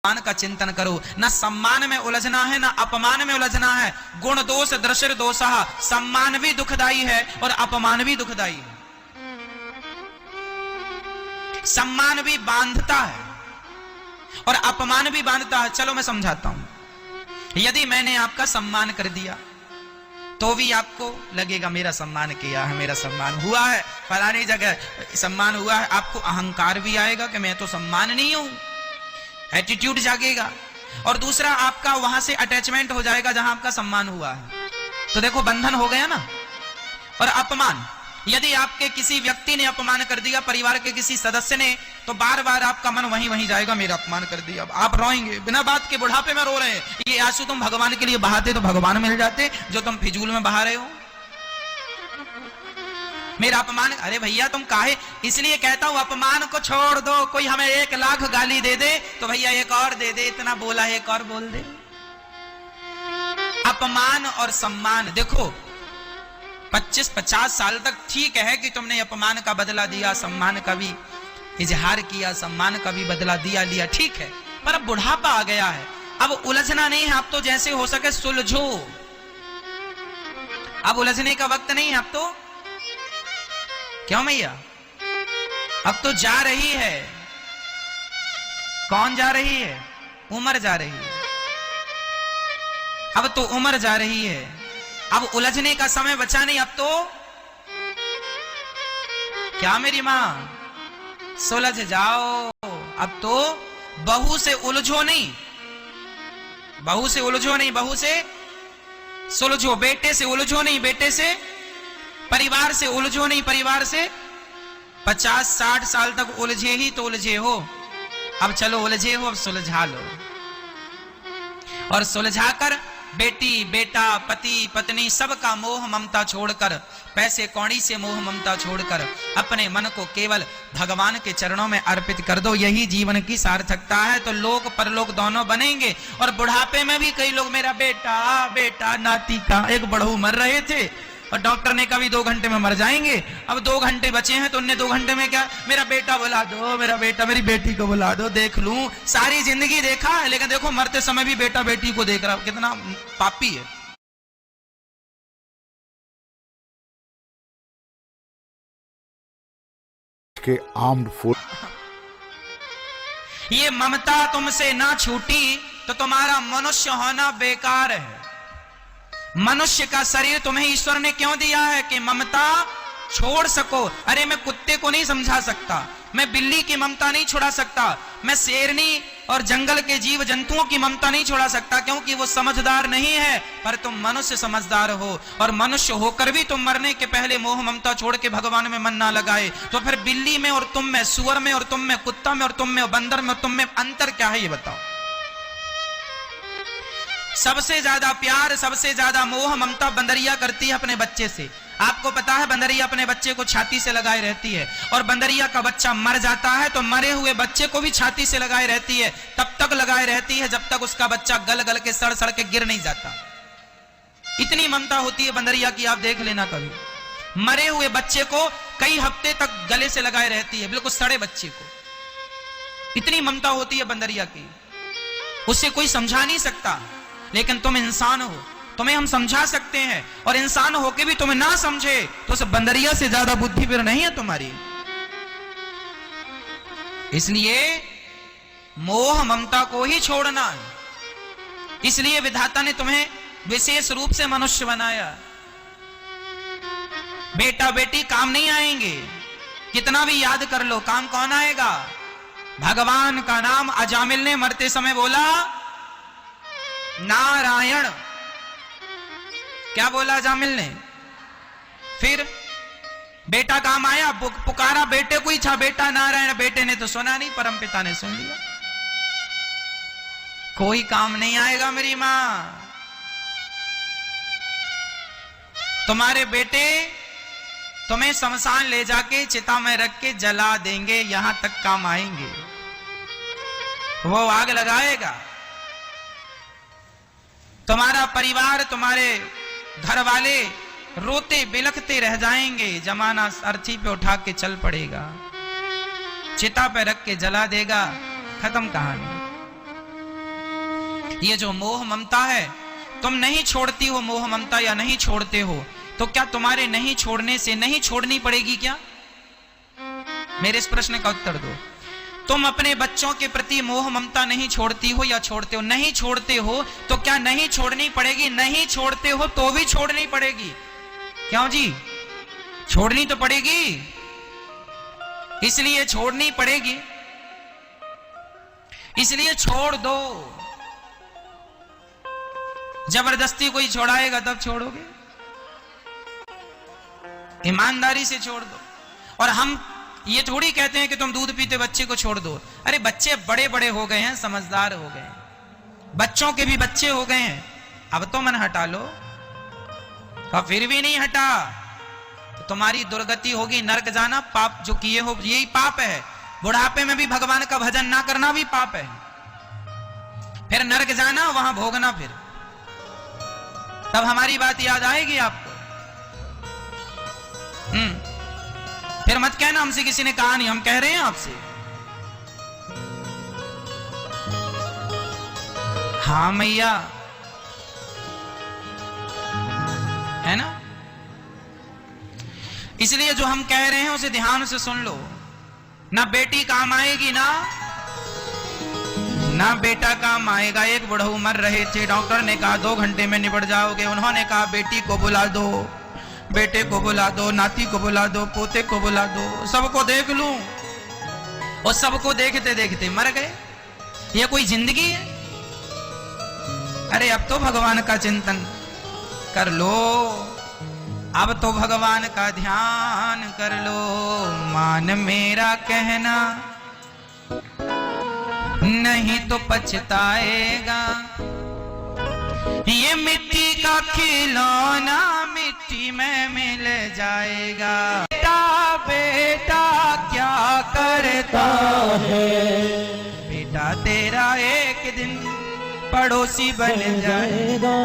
सम्मान का चिंतन करो। ना सम्मान में उलझना है, ना अपमान में उलझना है। गुण दोष दृश्य दोषः, सम्मान भी दुखदाई है और अपमान भी दुखदाई है। सम्मान भी बांधता है और अपमान भी बांधता है। चलो मैं समझाता हूं। यदि मैंने आपका सम्मान कर दिया तो भी आपको लगेगा मेरा सम्मान किया है, मेरा सम्मान हुआ है, फलानी जगह सम्मान हुआ है। आपको अहंकार भी आएगा कि मैं तो सम्माननीय हूं, एटीट्यूड जागेगा। और दूसरा, आपका वहां से अटैचमेंट हो जाएगा जहां आपका सम्मान हुआ है। तो देखो बंधन हो गया ना। और अपमान, यदि आपके किसी व्यक्ति ने अपमान कर दिया, परिवार के किसी सदस्य ने, तो बार बार आपका मन वहीं वहीं जाएगा, मेरा अपमान कर दिया। अब आप रोएंगे बिना बात के, बुढ़ापे में रो रहे हैं। ये आंसू तुम भगवान के लिए बहाते तो भगवान मिल जाते, जो तुम फिजूल में बहा रहे हो। मेरा अपमान, अरे भैया तुम काहे, इसलिए कहता हूं अपमान को छोड़ दो। कोई हमें 1 लाख गाली दे दे तो भैया एक और दे दे, इतना बोला है एक और बोल दे। अपमान और सम्मान, देखो 25-50 साल तक ठीक है कि तुमने अपमान का बदला दिया, सम्मान का भी इजहार किया, सम्मान का भी बदला दिया लिया, ठीक है। पर अब बुढ़ापा आ गया है, अब उलझना नहीं है। अब तो जैसे हो सके सुलझो, अब उलझने का वक्त नहीं है। अब तो क्यों भैया, अब तो जा रही है। कौन जा रही है? उम्र जा रही है। अब तो उम्र जा रही है, अब उलझने का समय बचा नहीं। अब तो क्या मेरी मां, सुलझ जाओ। अब तो बहू से उलझो नहीं, बहू से उलझो नहीं, बहू से सुलझो। बेटे से उलझो नहीं, बेटे से, परिवार से उलझो नहीं, परिवार से। 50-60 साल तक उलझे ही तो उलझे हो। अब चलो उलझे हो, अब सुलझा लो। और सुलझाकर बेटी बेटा पति पत्नी सबका मोह ममता छोड़कर, पैसे कौड़ी से मोह ममता छोड़कर अपने मन को केवल भगवान के चरणों में अर्पित कर दो। यही जीवन की सार्थकता है। तो लोक परलोक दोनों बनेंगे। और बुढ़ापे में भी कई लोग, मेरा बेटा बेटा नाती का, एक बड़हू मर रहे थे और डॉक्टर ने कहा भी 2 घंटे में मर जाएंगे। अब 2 घंटे बचे हैं तो उन्हें 2 घंटे में क्या, मेरा बेटा बुला दो, मेरा बेटा, मेरी बेटी को बुला दो, देख लूं। सारी जिंदगी देखा है, लेकिन देखो मरते समय भी बेटा बेटी को देख रहा, कितना पापी है। के आर्म्ड फोर्स, ये ममता तुमसे ना छूटी तो तुम्हारा मनुष्य होना बेकार है। मनुष्य का शरीर तुम्हें ईश्वर ने क्यों दिया है? कि ममता छोड़ सको। अरे मैं कुत्ते को नहीं समझा सकता, मैं बिल्ली की ममता नहीं छुड़ा सकता, मैं शेरनी और जंगल के जीव जंतुओं की ममता नहीं छुड़ा सकता, क्योंकि वो समझदार नहीं है। पर तुम मनुष्य समझदार हो, और मनुष्य होकर भी तुम मरने के पहले मोह ममता छोड़ के भगवान में मन ना लगाए, तो फिर बिल्ली में और तुम में, सुअर में और तुम में, कुत्ता में और तुम में, बंदर में और तुम में अंतर क्या है ये बताओ। सबसे ज्यादा प्यार, सबसे ज्यादा मोह ममता बंदरिया करती है अपने बच्चे से। आपको पता है बंदरिया अपने बच्चे को छाती से लगाए रहती है, और बंदरिया का बच्चा मर जाता है तो मरे हुए बच्चे को भी छाती से लगाए रहती है। तब तक लगाए रहती है जब तक उसका बच्चा गल गल के सड़ सड़ के गिर नहीं जाता। इतनी ममता होती है बंदरिया की, आप देख लेना कभी। मरे हुए बच्चे को कई हफ्ते तक गले से लगाए रहती है, बिल्कुल सड़े बच्चे को। इतनी ममता होती है बंदरिया की, उसे कोई समझा नहीं सकता। लेकिन तुम इंसान हो, तुम्हें हम समझा सकते हैं, और इंसान होके भी तुम्हें ना समझे तो उस बंदरिया से ज्यादा बुद्धि फिर नहीं है तुम्हारी। इसलिए मोह ममता को ही छोड़ना है। इसलिए विधाता ने तुम्हें विशेष रूप से मनुष्य बनाया। बेटा बेटी काम नहीं आएंगे, कितना भी याद कर लो, काम कौन आएगा? भगवान का नाम अजामिल ने मरते समय बोला, नारायण। क्या बोला जामिल ने? फिर बेटा काम आया, पुकारा बेटे को ही था, बेटा नारायण। बेटे ने तो सुना नहीं, परमपिता ने सुन लिया। कोई काम नहीं आएगा मेरी मां। तुम्हारे बेटे तुम्हें शमशान ले जाके चिता में रख के जला देंगे, यहां तक काम आएंगे। वो आग लगाएगा। तुम्हारा परिवार, तुम्हारे घर वाले रोते बिलखते रह जाएंगे। जमाना अर्थी पे उठा के चल पड़ेगा, चिता पे रख के जला देगा, खत्म कहानी। ये जो मोह ममता है, तुम नहीं छोड़ती हो मोह ममता या नहीं छोड़ते हो, तो क्या तुम्हारे नहीं छोड़ने से नहीं छोड़नी पड़ेगी क्या? मेरे इस प्रश्न का उत्तर दो। तुम अपने बच्चों के प्रति मोह ममता नहीं छोड़ती हो या छोड़ते हो? नहीं छोड़ते हो तो क्या नहीं छोड़नी पड़ेगी? नहीं छोड़ते हो तो भी छोड़नी पड़ेगी। क्यों जी? छोड़नी तो पड़ेगी, इसलिए छोड़नी पड़ेगी, इसलिए छोड़ दो। जबरदस्ती कोई छोड़ाएगा तब छोड़ोगे, ईमानदारी से छोड़ दो। और हम ये थोड़ी कहते हैं कि तुम दूध पीते बच्चे को छोड़ दो। अरे बच्चे बड़े बड़े हो गए हैं, समझदार हो गए हैं, बच्चों के भी बच्चे हो गए हैं, अब तो मन हटा लो। तो फिर भी नहीं हटा तो तुम्हारी दुर्गति होगी, नरक जाना। पाप जो किए हो यही पाप है। बुढ़ापे में भी भगवान का भजन ना करना भी पाप है, फिर नरक जाना, वहां भोगना। फिर तब हमारी बात याद आएगी आपको। फिर मत कहना हमसे किसी ने कहा नहीं, हम कह रहे हैं आपसे। हाँ मैया, है ना? इसलिए जो हम कह रहे हैं उसे ध्यान से सुन लो। ना बेटी काम आएगी ना बेटा काम आएगा। एक बुढ़ऊ मर रहे थे, डॉक्टर ने कहा 2 घंटे में निपट जाओगे। उन्होंने कहा बेटी को बुला दो, बेटे को बुला दो, नाती को बुला दो, पोते को बुला दो, सबको देख लूं। और सबको देखते देखते मर गए। ये कोई जिंदगी है? अरे अब तो भगवान का चिंतन कर लो, अब तो भगवान का ध्यान कर लो। मान मेरा कहना, नहीं तो पछताएगा। ये मिट्टी का खिलौना मिट्टी में मिल जाएगा। बेटा बेटा क्या करता है, बेटा तेरा एक दिन पड़ोसी बन जाएगा।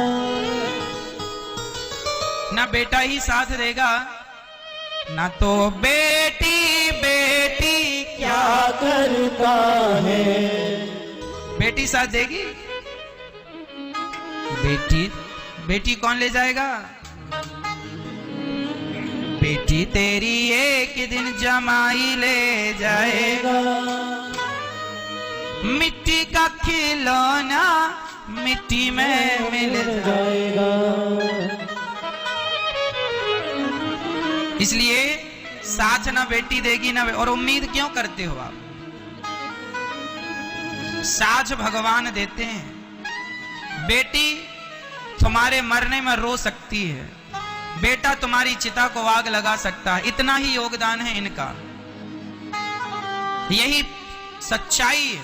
ना बेटा ही साथ देगा, ना तो बेटी बेटी क्या करता है। बेटी साथ देगी? बेटी कौन ले जाएगा? बेटी तेरी एक दिन जमाई ले जाएगा। मिट्टी का खिलौना मिट्टी में मिल जाएगा। इसलिए साथ ना बेटी देगी ना। और उम्मीद क्यों करते हो आप? साथ भगवान देते हैं। बेटी तुम्हारे मरने में रो सकती है, बेटा तुम्हारी चिता को आग लगा सकता है। इतना ही योगदान है इनका, यही सच्चाई है।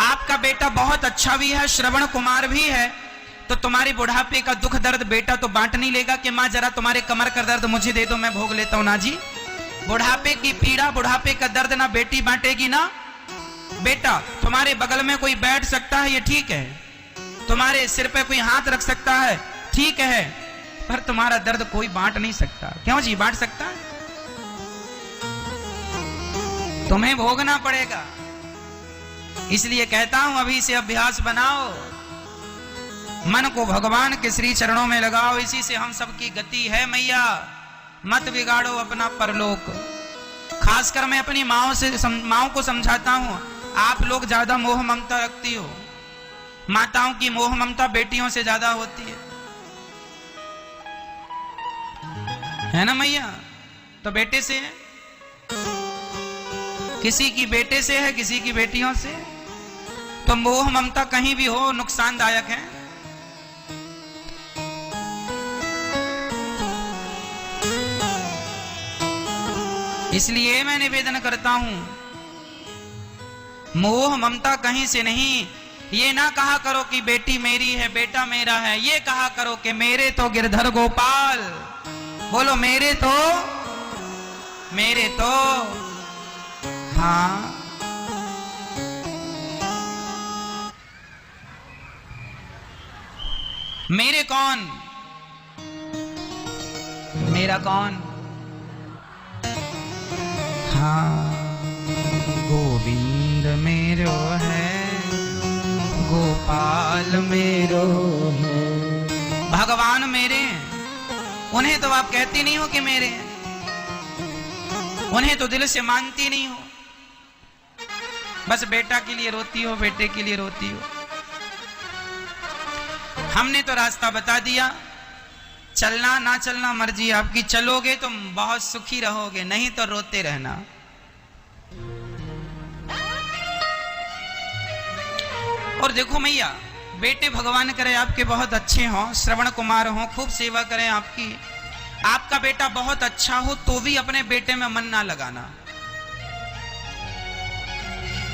आपका बेटा बहुत अच्छा भी है, श्रवण कुमार भी है, तो तुम्हारी बुढ़ापे का दुख दर्द बेटा तो बांट नहीं लेगा कि मां जरा तुम्हारे कमर का दर्द मुझे दे दो, मैं भोग लेता हूं। ना जी, बुढ़ापे की पीड़ा, बुढ़ापे का दर्द ना बेटी बांटेगी ना बेटा। तुम्हारे बगल में कोई बैठ सकता है, ये ठीक है, तुम्हारे सिर पे कोई हाथ रख सकता है, ठीक है, पर तुम्हारा दर्द कोई बांट नहीं सकता। क्यों जी? बांट सकता है? तुम्हें भोगना पड़ेगा। इसलिए कहता हूं अभी से अभ्यास बनाओ, मन को भगवान के श्री चरणों में लगाओ। इसी से हम सबकी गति है मैया। मत बिगाड़ो अपना परलोक। खासकर मैं अपनी माओ को समझाता हूं, आप लोग ज्यादा मोह ममता रखती हो। माताओं की मोह ममता बेटियों से ज्यादा होती है ना मैया? तो बेटे से है, किसी की बेटे से है, किसी की बेटियों से। तो मोह ममता कहीं भी हो नुकसानदायक है। इसलिए मैं निवेदन करता हूं, मोह ममता कहीं से नहीं। ये ना कहा करो कि बेटी मेरी है, बेटा मेरा है। ये कहा करो कि मेरे तो गिरधर गोपाल। बोलो मेरे तो हाँ। मेरे कौन? मेरा कौन? हाँ, गोविंद मेरो है, गोपाल कमल मेरो है। भगवान मेरे हैं, उन्हें तो आप कहती नहीं हो कि मेरे हैं, उन्हें तो दिल से मानती नहीं हो, बस बेटा के लिए रोती हो, बेटे के लिए रोती हो। हमने तो रास्ता बता दिया, चलना ना चलना मर्जी आपकी, चलोगे तो बहुत सुखी रहोगे, नहीं तो रोते रहना। और देखो मैया, बेटे भगवान करे आपके बहुत अच्छे हों, श्रवण कुमार हों, खूब सेवा करें आपकी। आपका बेटा बहुत अच्छा हो तो भी अपने बेटे में मन ना लगाना।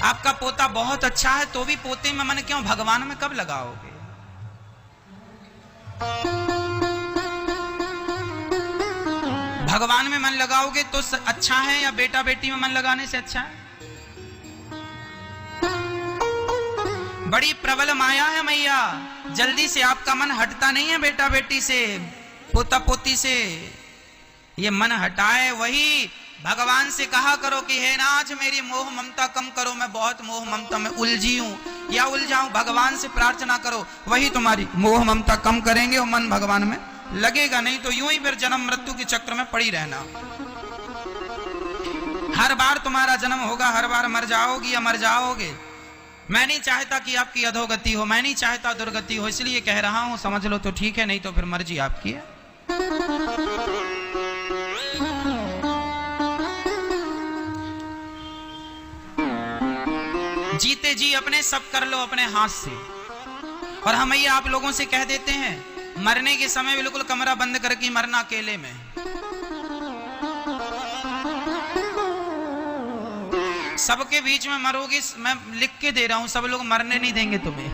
आपका पोता बहुत अच्छा है तो भी पोते में मन क्यों, भगवान में कब लगाओगे? भगवान में मन लगाओगे तो अच्छा है या बेटा बेटी में मन लगाने से अच्छा है? बड़ी प्रबल माया है मैया, जल्दी से आपका मन हटता नहीं है बेटा बेटी से, पोता पोती से। ये मन हटाए वही भगवान से कहा करो कि हे नाथ मेरी मोह ममता कम करो, मैं बहुत मोह ममता में उलझी हूं या उलझाऊं। भगवान से प्रार्थना करो, वही तुम्हारी मोह ममता कम करेंगे और मन भगवान में लगेगा। नहीं तो यूं ही फिर जन्म मृत्यु के चक्र में पड़ी रहना। हर बार तुम्हारा जन्म होगा, हर बार मर जाओगी या मर जाओगे। मैं नहीं चाहता कि आपकी अधोगति हो, मैं नहीं चाहता दुर्गति हो, इसलिए कह रहा हूं, समझ लो तो ठीक है, नहीं तो फिर मर्जी आपकी है। जीते जी अपने सब कर लो अपने हाथ से। और हम ये आप लोगों से कह देते हैं, मरने के समय बिल्कुल कमरा बंद करके मरना, अकेले में। सबके बीच में मरोगी, मैं लिख के दे रहा हूं, सब लोग मरने नहीं देंगे तुम्हें।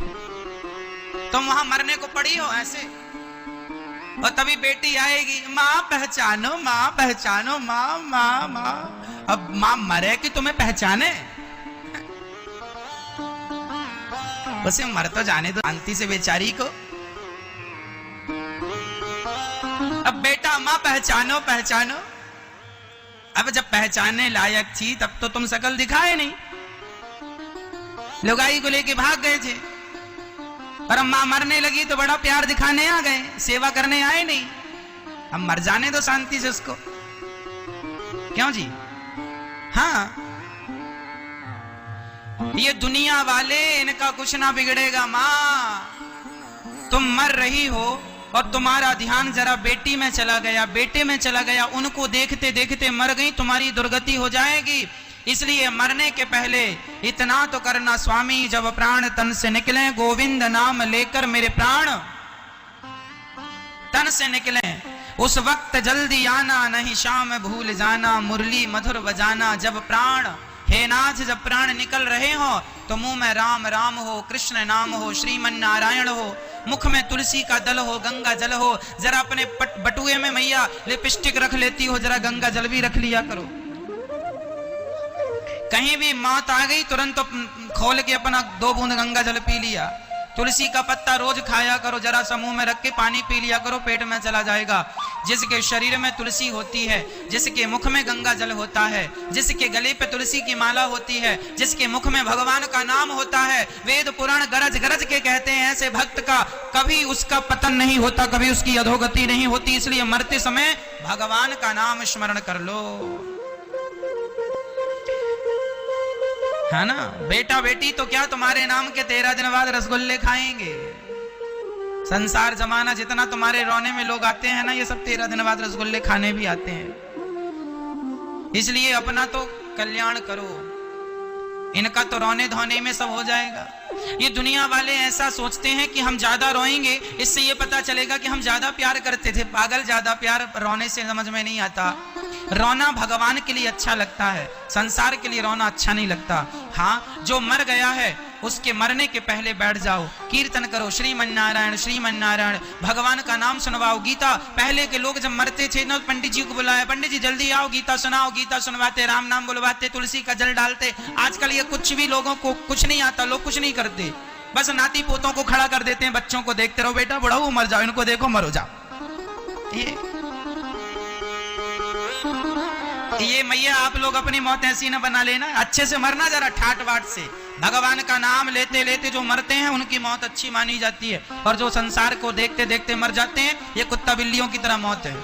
तुम वहां मरने को पड़ी हो ऐसे, और तभी बेटी आएगी, माँ पहचानो, माँ पहचानो, माँ माँ माँ। अब माँ मरे कि तुम्हें पहचाने? उसे मर तो जाने दो शांति से बेचारी को। अब बेटा माँ पहचानो पहचानो। अब जब पहचानने लायक थी तब तो तुम शकल दिखाए नहीं, लुगाई को लेके भाग गए थे। और अब मां मरने लगी तो बड़ा प्यार दिखाने आ गए, सेवा करने आए नहीं। अब मर जाने दो शांति से उसको, क्यों जी? हाँ, ये दुनिया वाले, इनका कुछ ना बिगड़ेगा। मां तुम मर रही हो और तुम्हारा ध्यान जरा बेटी में चला गया, बेटे में चला गया, उनको देखते देखते मर गई, तुम्हारी दुर्गति हो जाएगी। इसलिए मरने के पहले इतना तो करना, स्वामी जब प्राण तन से निकले, गोविंद नाम लेकर मेरे प्राण तन से निकले, उस वक्त जल्दी आना, नहीं शाम भूल जाना, मुरली मधुर बजाना। जब प्राण, हे नाथ, जब प्राण निकल रहे हो तो मुंह में राम राम हो, कृष्ण नाम हो, श्रीमन नारायण हो, मुख में तुलसी का दल हो, गंगा जल हो। जरा अपने बटुए में मैया लिपस्टिक रख लेती हो, जरा गंगा जल भी रख लिया करो। कहीं भी मौत आ गई तुरंत तो खोल के अपना 2 बूंद गंगा जल पी लिया। तुलसी का पत्ता रोज खाया करो, जरा समूह में रख के पानी पी लिया करो, पेट में चला जाएगा। जिसके शरीर में तुलसी होती है, जिसके मुख में गंगा जल होता है, जिसके गले पे तुलसी की माला होती है, जिसके मुख में भगवान का नाम होता है, वेद पुराण गरज गरज के कहते हैं, ऐसे भक्त का कभी उसका पतन नहीं होता, कभी उसकी अधोगति नहीं होती। इसलिए मरते समय भगवान का नाम स्मरण कर लो, है ना? बेटा बेटी तो क्या, तुम्हारे नाम के 13 दिन बाद रसगुल्ले खाएंगे। संसार जमाना जितना तुम्हारे रोने में लोग आते हैं ना, ये सब 13 दिन बाद रसगुल्ले खाने भी आते हैं। इसलिए अपना तो कल्याण करो, इनका तो रोने धोने में सब हो जाएगा। ये दुनिया वाले ऐसा सोचते हैं कि हम ज्यादा रोएंगे, इससे ये पता चलेगा कि हम ज्यादा प्यार करते थे। पागल, ज्यादा प्यार रोने से समझ में नहीं आता। रोना भगवान के लिए अच्छा लगता है, संसार के लिए रोना अच्छा नहीं लगता। हाँ, जो मर गया है उसके मरने के पहले बैठ जाओ, कीर्तन करो, श्रीमन नारायण श्रीमन नारायण, भगवान का नाम सुनवाओ। गीता, पहले के लोग जब मरते थे ना, पंडित जी को बुलाया, पंडित जी जल्दी आओ, गीता सुनाओ। गीता सुनवाते, राम नाम बुलवाते, तुलसी का जल डालते। आजकल ये कुछ भी, लोगों को कुछ नहीं आता, लोग कुछ नहीं करते, बस नाती पोतों को खड़ा कर देते हैं, बच्चों को देखते रहो, बेटा बुढ़ाओ मर जाओ, इनको देखो मरो जाओ। ये मैया आप लोग अपनी मौत ऐसी ना बना लेना, अच्छे से मरना जरा ठाट बाट से। भगवान का नाम लेते लेते जो मरते हैं उनकी मौत अच्छी मानी जाती है, और जो संसार को देखते देखते मर जाते हैं ये कुत्ता बिल्लियों की तरह मौत है।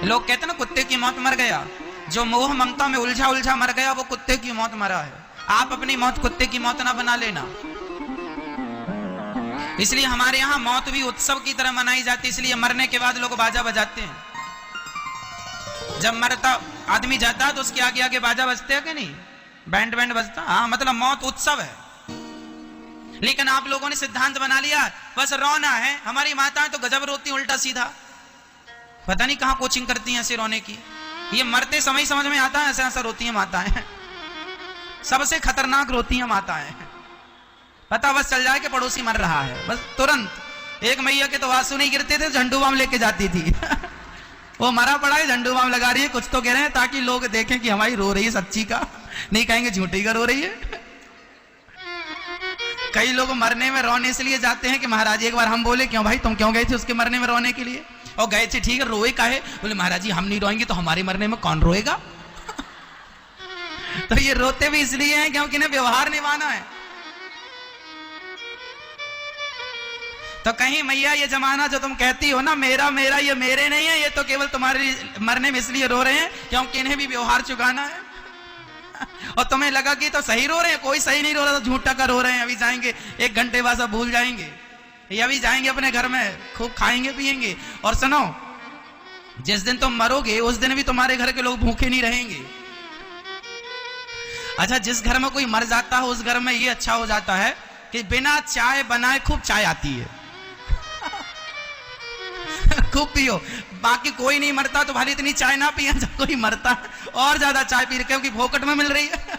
लोग कहते हैं ना कुत्ते की मौत मर गया, जो मोह ममता में उलझा उलझा मर गया वो कुत्ते की मौत मरा है। आप अपनी मौत कुत्ते की मौत ना बना लेना। इसलिए हमारे यहाँ मौत भी उत्सव की तरह मनाई जाती है, इसलिए मरने के बाद लोग बाजा बजाते हैं। जब मरता आदमी जाता है तो उसके आगे आगे बाजा बजते हैं कि नहीं, बैंड बैंड बजता। हाँ, मतलब मौत उत्सव है। लेकिन आप लोगों ने सिद्धांत बना लिया बस रोना है। हमारी माताएं तो गजब रोती उल्टा सीधा, पता नहीं कहां कोचिंग करती हैं ऐसे रोने की। ये मरते समय समझ में आता है ऐसा ऐसा रोती हैं माताएं। सबसे खतरनाक रोती हैं माताएं। पता बस चल जाए कि पड़ोसी मर रहा है, बस तुरंत। एक मैया के तो आंसू नहीं गिरते थे, झंडू बाम लेके जाती थी। वो मरा पड़ा है, झंडू बाम लगा रही है, कुछ तो कह रहे हैं ताकि लोग देखें कि हमारी रो रही है सच्ची का, नहीं कहेंगे झूठी का रो रही है। कई लोग मरने में रोने इसलिए जाते हैं कि महाराज एक बार हम बोले क्यों भाई तुम क्यों गए थे उसके मरने में रोने के लिए? और गए थे ठीक है, रोए काहे? बोले महाराज जी हम नहीं रोएंगे तो हमारे मरने में कौन रोएगा? तो ये रोते भी इसलिए हैं क्योंकि इन्हें व्यवहार निभाना है। तो कहीं मैया ये जमाना जो तुम कहती हो ना मेरा मेरा, ये मेरे नहीं है, ये तो केवल तुम्हारे मरने में इसलिए रो रहे हैं क्योंकि इन्हें भी व्यवहार चुकाना है। और तुम्हें लगा कि तो सही रो रहे हैं, कोई सही नहीं रो रहा, तो झूठा का रो रहे हैं। अभी जाएंगे 1 घंटे बाद सब भूल जाएंगे, ये अभी जाएंगे अपने घर में खूब खाएंगे पिएंगे। और सुनो, जिस दिन तुम मरोगे उस दिन भी तुम्हारे घर के लोग भूखे नहीं रहेंगे। अच्छा, जिस घर में कोई मर जाता है उस घर में ये अच्छा हो जाता है कि बिना चाय बनाए खूब चाय आती है। खूब पियो, बाकी कोई नहीं मरता तो भले इतनी चाय ना पिए, जब कोई मरता और ज्यादा चाय पी रहे क्योंकि फोकट में मिल रही है।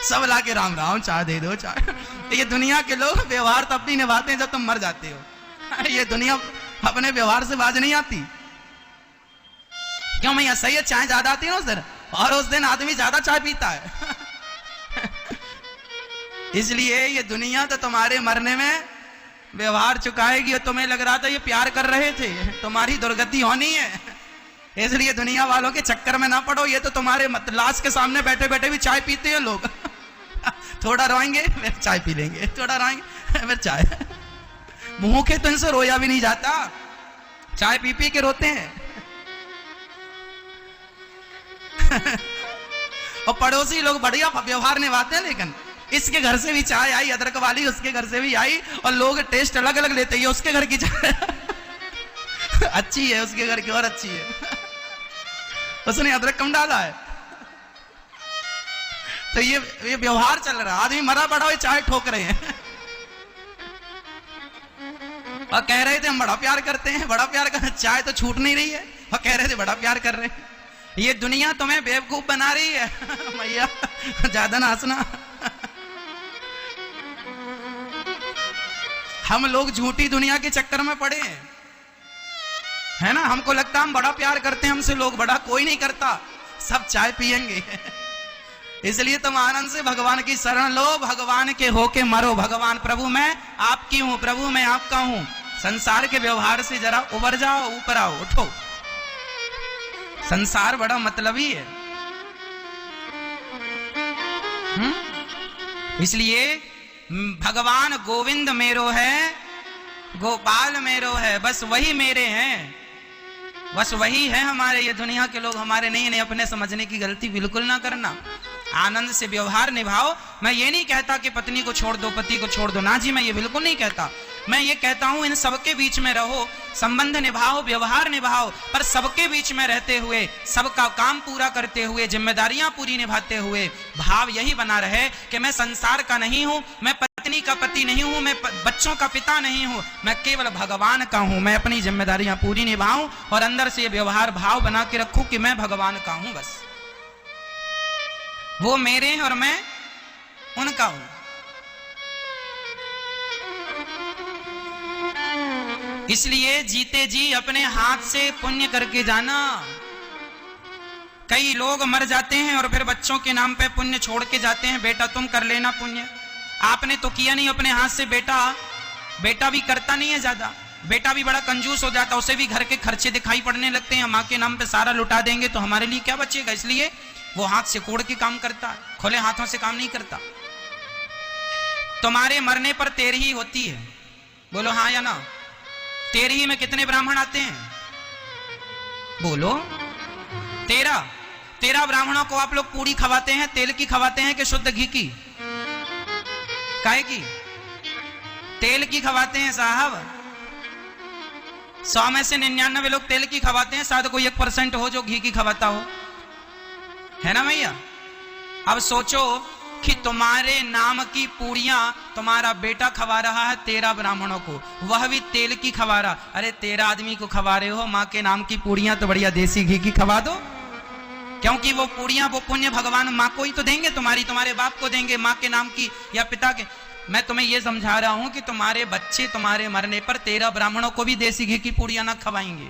सब लाके राम राम चाय दे दो चाय। ये दुनिया के लोग व्यवहार तब भी निभाते हैं जब तुम मर जाते हो। ये दुनिया अपने व्यवहार से बाज नहीं आती। क्यों भैया? सही है, चाय ज्यादा आती है ना उस दिन, और उस दिन आदमी ज्यादा चाय पीता है। इसलिए ये दुनिया तो तुम्हारे मरने में व्यवहार चुकाएगी। और तुम्हें लग रहा था ये प्यार कर रहे थे, तुम्हारी दुर्गति होनी है, इसलिए दुनिया वालों के चक्कर में ना पड़ो। ये तो तुम्हारे लाश के सामने बैठे बैठे भी चाय पीते हैं लोग। थोड़ा रोएंगे फिर चाय पी लेंगे, थोड़ा रोएंगे फिर चाय। भूखे तो इनसे रोया भी नहीं जाता, चाय पी पी के रोते हैं। और पड़ोसी लोग बढ़िया व्यवहार निभाते हैं, लेकिन इसके घर से भी चाय आई अदरक वाली, उसके घर से भी आई, और लोग टेस्ट अलग अलग लेते हैं। उसके घर की चाय अच्छी है, उसके घर की और अच्छी है, उसने अदरक कम डाला है। तो ये व्यवहार चल रहा है। आदमी मरा पड़ा हुआ चाय ठोक रहे हैं और कह रहे थे हम बड़ा प्यार करते हैं, बड़ा प्यार कर। चाय तो छूट नहीं रही है और कह रहे थे बड़ा प्यार कर रहे हैं। ये दुनिया तुम्हें बेवकूफ बना रही है। भैया ज्यादा ना हंसना। हम लोग झूठी दुनिया के चक्कर में पड़े हैं, है ना। हमको लगता है हम बड़ा प्यार करते हैं, हमसे लोग बड़ा कोई नहीं करता, सब चाय पिएंगे। इसलिए तुम आनंद से भगवान की शरण लो, भगवान के होके मरो। भगवान प्रभु मैं आपकी हूं, प्रभु मैं आपका हूं। संसार के व्यवहार से जरा उबर जाओ, ऊपर आओ, उठो। संसार बड़ा मतलबी है। इसलिए भगवान गोविंद मेरो है, गोपाल मेरो है, बस वही मेरे हैं, बस वही है हमारे। ये दुनिया के लोग हमारे नहीं। इन्हें अपने समझने की गलती बिल्कुल ना करना। आनंद से व्यवहार निभाओ। मैं ये नहीं कहता कि पत्नी को छोड़ दो, पति को छोड़ दो, ना जी, मैं ये बिल्कुल नहीं कहता। मैं ये कहता हूं इन सबके बीच में रहो, संबंध निभाओ, व्यवहार निभाओ, पर सबके बीच में रहते हुए, सबका काम पूरा करते हुए, जिम्मेदारियां पूरी निभाते हुए भाव यही बना रहे कि मैं संसार का नहीं हूं, मैं पत्नी का पति नहीं हूं, मैं बच्चों का पिता नहीं हूं, मैं केवल भगवान का हूं। मैं अपनी जिम्मेदारियां पूरी निभाऊं और अंदर से व्यवहार भाव बना के रखूं कि मैं भगवान का हूं। बस वो मेरे हैं और मैं उनका हूं। इसलिए जीते जी अपने हाथ से पुण्य करके जाना। कई लोग मर जाते हैं और फिर बच्चों के नाम पे पुण्य छोड़ के जाते हैं, बेटा तुम कर लेना पुण्य। आपने तो किया नहीं अपने हाथ से, बेटा भी करता नहीं है ज्यादा। बेटा भी बड़ा कंजूस हो जाता, उसे भी घर के खर्चे दिखाई पड़ने लगते हैं, माँ के नाम पे सारा लुटा देंगे तो हमारे लिए क्या बचेगा, इसलिए वो हाथ से कोड़ के काम करता है, खुले हाथों से काम नहीं करता। तुम्हारे मरने पर तेरही होती है, बोलो हाँ या ना। तेरही में कितने ब्राह्मण आते हैं, बोलो 13 ब्राह्मणों को आप लोग पूरी खवाते हैं, तेल की खवाते हैं कि शुद्ध घी की, काहे की, तेल की खवाते हैं साहब। 100 में से 99 लोग तेल की खवाते हैं, शायद कोई 1% हो जो घी की खवाता हो, है ना भैया। अब सोचो कि तुम्हारे नाम की पूड़ियां तुम्हारा बेटा खवा रहा है 13 ब्राह्मणों को, वह भी तेल की खवा रहा। अरे 13 आदमी को खवा रहे हो, माँ के नाम की पूड़ियां तो बढ़िया देसी घी की खवा दो, क्योंकि वो पूड़ियां वो पुण्य भगवान माँ को ही तो देंगे, तुम्हारे बाप को देंगे, माँ के नाम की या पिता के। मैं तुम्हें यह समझा रहा हूं कि तुम्हारे बच्चे तुम्हारे मरने पर 13 ब्राह्मणों को भी देसी घी की पूड़ियां ना खवाएंगे।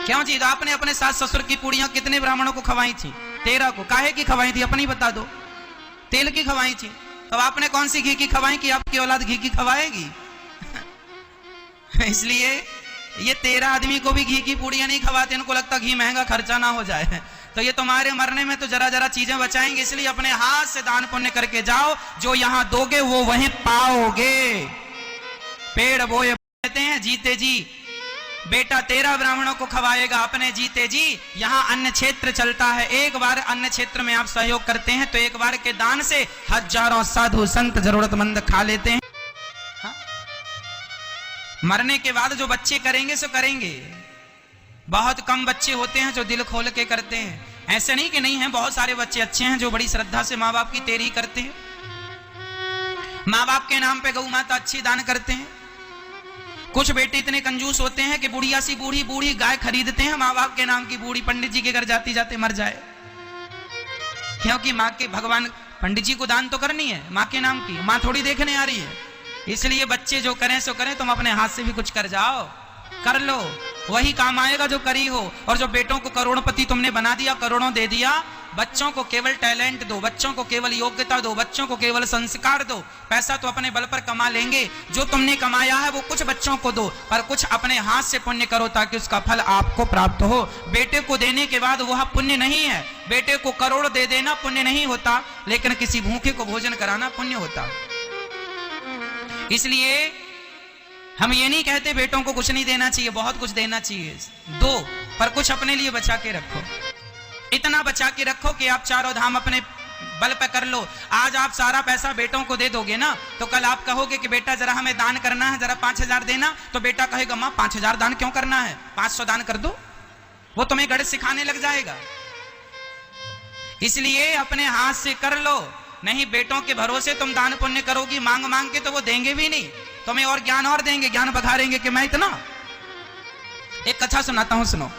क्यों जी, तो आपने अपने सास ससुर की पूड़ियां कितने ब्राह्मणों को खवाई थी, 13 को। काहे की खवाई थी, अपनी बता दो। तेल की खवाई थी, तो आपने कौन सी घी की खवाई कि आपकी औलाद घी की खवाएगी। इसलिए ये 13 आदमी को भी घी की पूड़ियां नहीं खवाते, इनको लगता घी महंगा खर्चा ना हो जाए, तो ये तुम्हारे मरने में तो जरा जरा चीजें बचाएंगे। इसलिए अपने हाथ से दान पुण्य करके जाओ, जो यहां दोगे वो वहीं पाओगे। पेड़ बोए कहते हैं जीते जी, बेटा 13 ब्राह्मणों को खवाएगा अपने जीते जी। यहां अन्न क्षेत्र चलता है, एक बार अन्न क्षेत्र में आप सहयोग करते हैं तो एक बार के दान से हजारों साधु संत जरूरतमंद खा लेते हैं। हाँ? मरने के बाद जो बच्चे करेंगे सो करेंगे, बहुत कम बच्चे होते हैं जो दिल खोल के करते हैं। ऐसे नहीं कि नहीं है, बहुत सारे बच्चे अच्छे हैं जो बड़ी श्रद्धा से माँ बाप की तेरी करते हैं, माँ बाप के नाम पे गौ माता अच्छी दान करते हैं। कुछ बेटे इतने कंजूस होते हैं कि बुढ़िया सी बूढ़ी गाय खरीदते हैं माँ बाप के नाम की, बूढ़ी पंडित जी के घर जाती जाते मर जाए, क्योंकि माँ के भगवान पंडित जी को दान तो करनी है माँ के नाम की, माँ थोड़ी देखने आ रही है। इसलिए बच्चे जो करें सो करें, तुम अपने हाथ से भी कुछ कर जाओ, कर लो, वही काम आएगा जो करी हो। और जो बेटों को करोड़पति तुमने बना दिया, करोड़ों दे दिया, बच्चों को केवल टैलेंट दो, बच्चों को केवल योग्यता दो, बच्चों को केवल संस्कार दो। पैसा तो अपने बल पर कमा लेंगे, जो तुमने कमाया है वो कुछ बच्चों को दो, पर कुछ अपने हाथ से पुण्य करो ताकि उसका फल आपको प्राप्त हो। बेटे को देने के बाद वह पुण्य नहीं है, बेटे को करोड़ दे देना पुण्य नहीं होता, लेकिन किसी भूखे को भोजन कराना पुण्य होता। इसलिए हम ये नहीं कहते बेटों को कुछ नहीं देना चाहिए, बहुत कुछ देना चाहिए, दो, पर कुछ अपने लिए बचा के रखो। इतना बचा के रखो कि आप चारों धाम अपने बल पे कर लो। आज आप सारा पैसा बेटों को दे दोगे ना, तो कल आप कहोगे कि बेटा जरा हमें दान करना है, जरा 5000 देना, तो बेटा कहेगा माँ 5000 दान क्यों करना है, 500 दान कर दो। वो तुम्हें गणित सिखाने लग जाएगा। इसलिए अपने हाथ से कर लो, नहीं बेटों के भरोसे तुम दान पुण्य करोगी मांग मांग के तो वो देंगे भी नहीं, तुम्हें और ज्ञान और देंगे, ज्ञान बघारेंगे कि मैं इतना। एक कथा सुनाता हूं, सुनो।